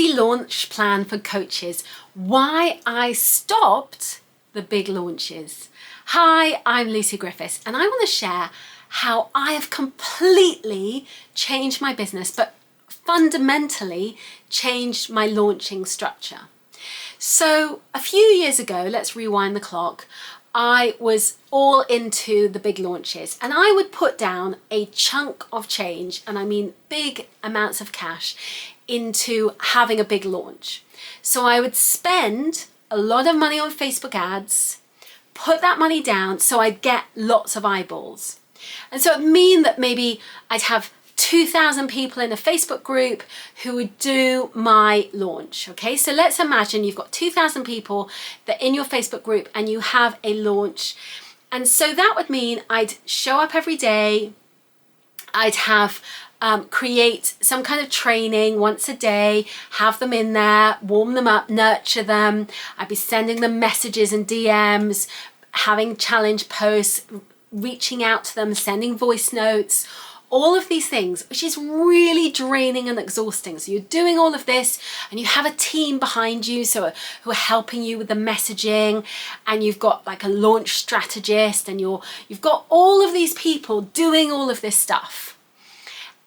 easy launch plan for coaches. Why I stopped the big launches. Hi, I'm Lucy Griffiths, and I want to share how I have completely changed my business, but fundamentally changed my launching structure. So a few years ago, let's rewind the clock, I was all into the big launches, and I would put down a chunk of change, and I mean big amounts of cash, into having a big launch. So I would spend a lot of money on Facebook ads, put that money down so I'd get lots of eyeballs. And so it would mean that maybe I'd have 2,000 people in a Facebook group who would do my launch. Okay, so let's imagine you've got 2,000 people that are in your Facebook group and you have a launch. And so that would mean I'd show up every day. I'd have create some kind of training once a day, have them in there, warm them up, nurture them. I'd be sending them messages and DMs, having challenge posts, reaching out to them, sending voice notes, all of these things, which is really draining and exhausting. So you're doing all of this and you have a team behind you who are helping you with the messaging, and you've got like a launch strategist, and you've got all of these people doing all of this stuff.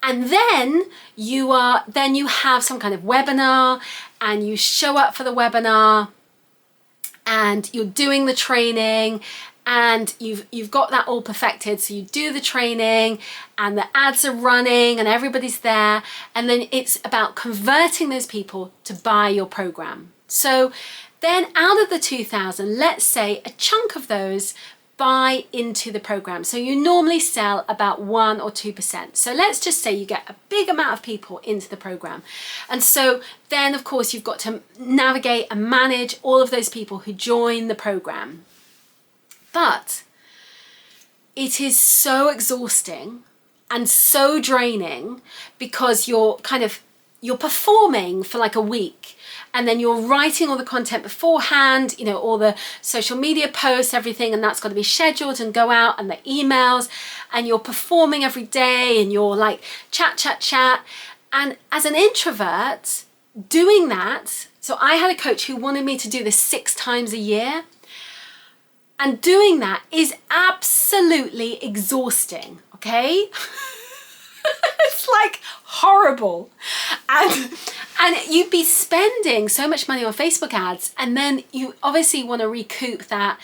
And then you have some kind of webinar, and you show up for the webinar, and you're doing the training, and you've got that all perfected. So you do the training and the ads are running and everybody's there, and then it's about converting those people to buy your program. So then out of the 2,000, let's say a chunk of those buy into the program. So you normally sell about 1 or 2%. So let's just say you get a big amount of people into the program. And so then of course you've got to navigate and manage all of those people who join the program. But it is so exhausting and so draining, because you're performing for like a week, and then you're writing all the content beforehand, all the social media posts, everything, and that's got to be scheduled and go out, and the emails, and you're performing every day, and you're like chat. And as an introvert doing that, so I had a coach who wanted me to do this 6 times a year. And doing that is absolutely exhausting, okay? It's like horrible. And you'd be spending so much money on Facebook ads, and then you obviously want to recoup that.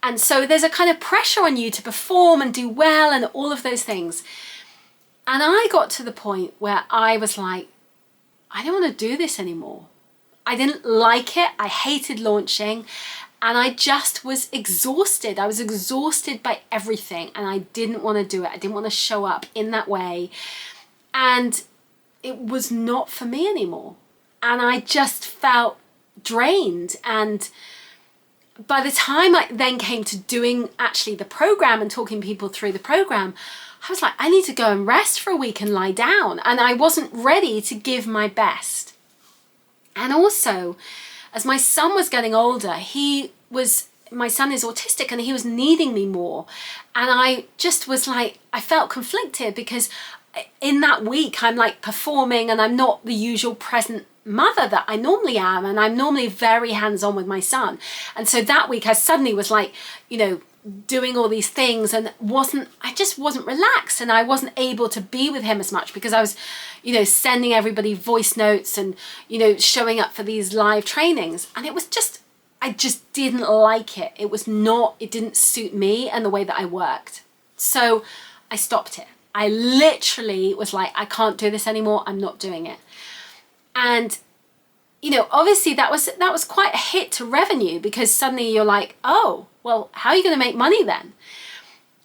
And so there's a kind of pressure on you to perform and do well and all of those things. And I got to the point where I was like, I don't want to do this anymore. I didn't like it. I hated launching. And I just was exhausted. I was exhausted by everything, and I didn't want to do it. I didn't want to show up in that way. And it was not for me anymore. And I just felt drained. And by the time I then came to doing actually the program and talking people through the program, I was like, I need to go and rest for a week and lie down. And I wasn't ready to give my best. And also, as my son was getting older, my son is autistic, and he was needing me more. And I just was like, I felt conflicted, because in that week I'm like performing, and I'm not the usual present mother that I normally am, and I'm normally very hands-on with my son. And so that week I suddenly was like, doing all these things, and I just wasn't relaxed, and I wasn't able to be with him as much, because I was, sending everybody voice notes and, showing up for these live trainings. And I just didn't like it. It didn't suit me and the way that I worked. So I stopped it. I literally was like, I can't do this anymore. I'm not doing it. And obviously that was quite a hit to revenue, because suddenly you're like, oh, well, how are you going to make money then?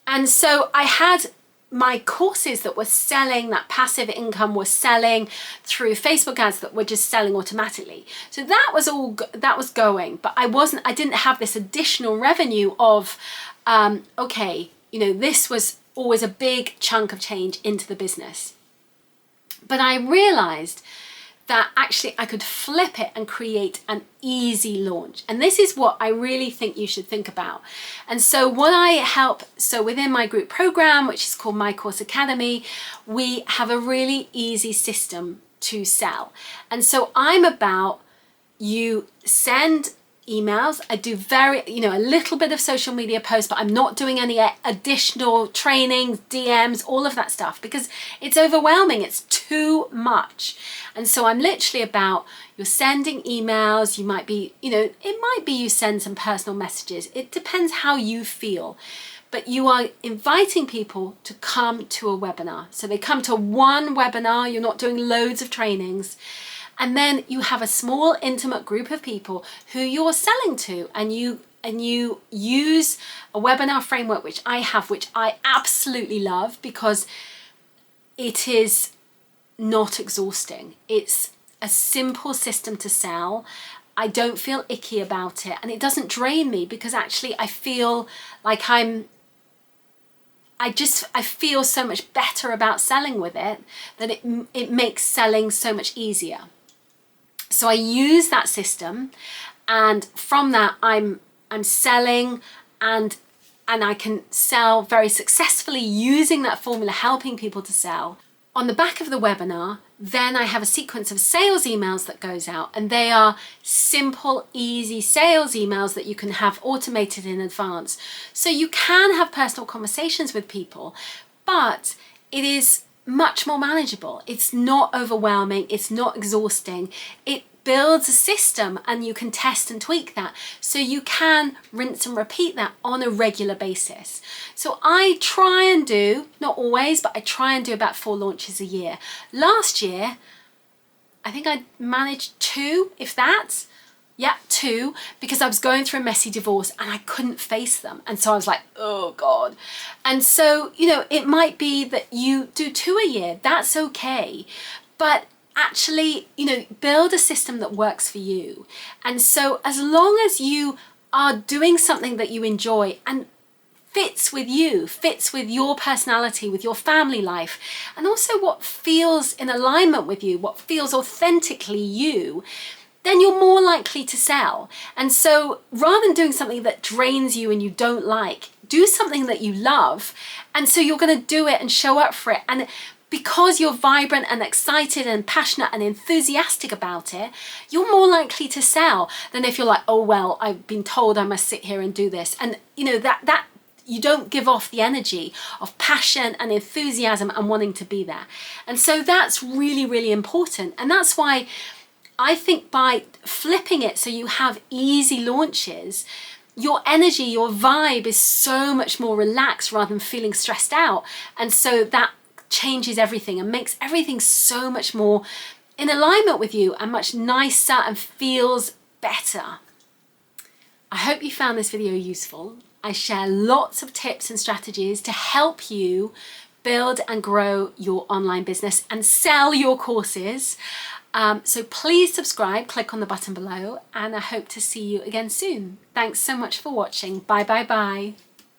And so I had my courses that were selling, that passive income was selling through Facebook ads that were just selling automatically. So that was going, but I didn't have this additional revenue of, this was always a big chunk of change into the business. But I realized that actually I could flip it and create an easy launch. And this is what I really think you should think about. And so within my group program, which is called My Course Academy, we have a really easy system to sell. And so I'm about, you send emails. I do a little bit of social media posts, but I'm not doing any additional trainings, DMs, all of that stuff, because it's overwhelming. It's too much. And so I'm literally about, you're sending emails. You might be, it might be you send some personal messages. It depends how you feel. But you are inviting people to come to a webinar. So they come to one webinar. You're not doing loads of trainings. And then you have a small intimate group of people who you're selling to, and you use a webinar framework, which I have, which I absolutely love, because it is not exhausting. It's a simple system to sell. I don't feel icky about it, and it doesn't drain me, because actually I feel like I feel so much better about selling with it, that it makes selling so much easier. So I use that system, and from that I'm selling, and I can sell very successfully using that formula, helping people to sell. On the back of the webinar, then I have a sequence of sales emails that goes out, and they are simple, easy sales emails that you can have automated in advance. So you can have personal conversations with people, but it is much more manageable. It's not overwhelming. It's not exhausting. It builds a system, and you can test and tweak that. So you can rinse and repeat that on a regular basis. So I try and do, not always, but I try and do about 4 launches a year. Last year, I think I managed 2, if that. Yeah, 2, because I was going through a messy divorce and I couldn't face them. And so I was like, oh God. And so, it might be that you do 2 a year. That's okay. But actually, build a system that works for you. And so as long as you are doing something that you enjoy and fits with you, fits with your personality, with your family life, and also what feels in alignment with you, what feels authentically you, then you're more likely to sell. And so rather than doing something that drains you and you don't like, do something that you love. And so you're going to do it and show up for it. And because you're vibrant and excited and passionate and enthusiastic about it, you're more likely to sell than if you're like, oh, well, I've been told I must sit here and do this. And that you don't give off the energy of passion and enthusiasm and wanting to be there. And so that's really, really important. And that's why I think by flipping it so you have easy launches, your energy, your vibe is so much more relaxed rather than feeling stressed out. And so that changes everything and makes everything so much more in alignment with you and much nicer and feels better. I hope you found this video useful. I share lots of tips and strategies to help you build and grow your online business and sell your courses. So please subscribe, click on the button below, and I hope to see you again soon. Thanks so much for watching. Bye, bye, bye.